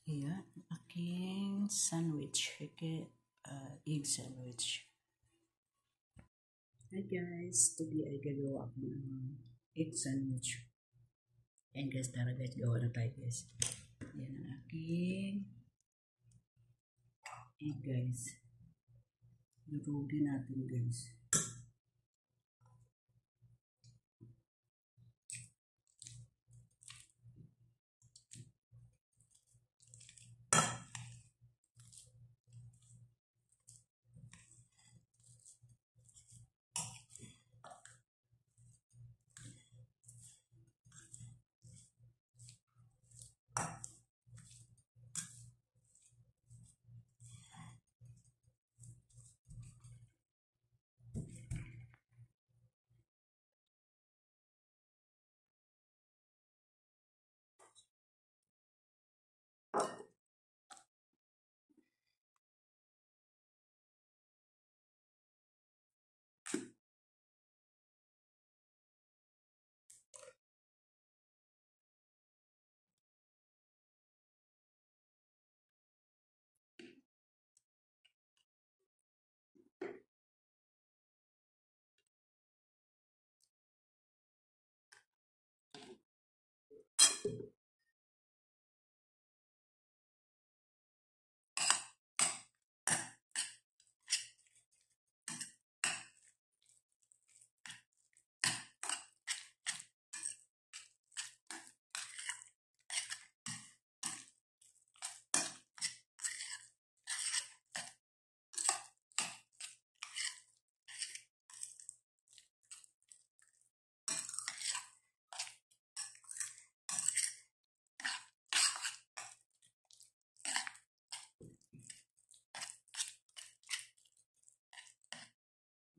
Ayan, aking sandwich. Egg sandwich. Hi guys, today ay gagawa ako ng egg sandwich. Ayan guys, tara guys, gawa na tayo guys. Ayan ang aking egg guys. Lurugin natin guys.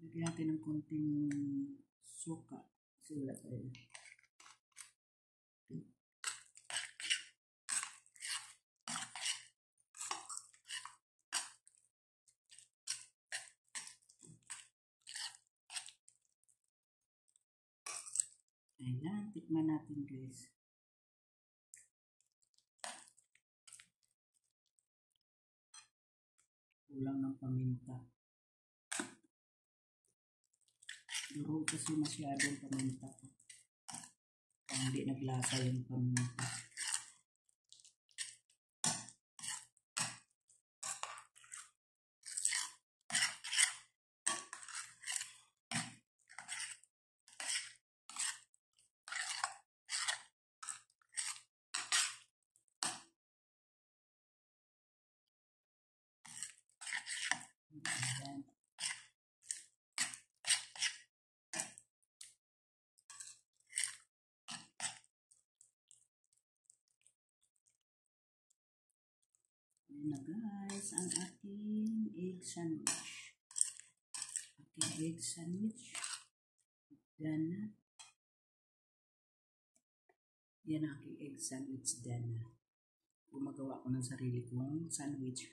Lagyan natin ng konting suka. Sila tayo. Ayan, tikman natin guys. Kulang ng paminta. Durog kasi masyadong paminta. Kaya hindi naglasa yung paminta. Ayan. Ayan na guys, ang aking egg sandwich. Aking egg sandwich. Done na. Yan ang aking egg sandwich done na. Gumagawa ko ng sarili kong sandwich.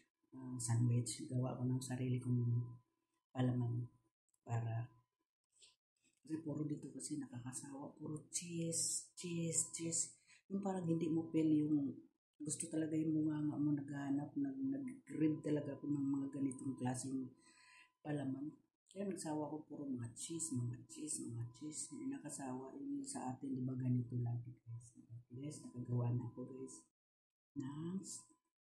Gawa ko ng sarili kong palaman. Para kasi puro dito kasi nakakasawa. Puro cheese. Yung parang hindi mo feel yung gusto talaga yung munganga mo naghahanap, nag-grade talaga ako ng mga ganitong klaseng palaman. Kaya nagsawa ko puro mga cheese. Hindi nakasawa yung sa atin, di ba ganito lagi guys. Okay guys, nakagawa na ako guys ng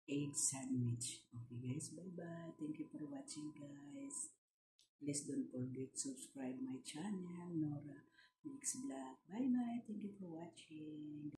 egg sandwich. Okay guys, bye-bye. Thank you for watching guys. Please don't forget to subscribe my channel, Nora Mix Vlog. Bye-bye. Thank you for watching.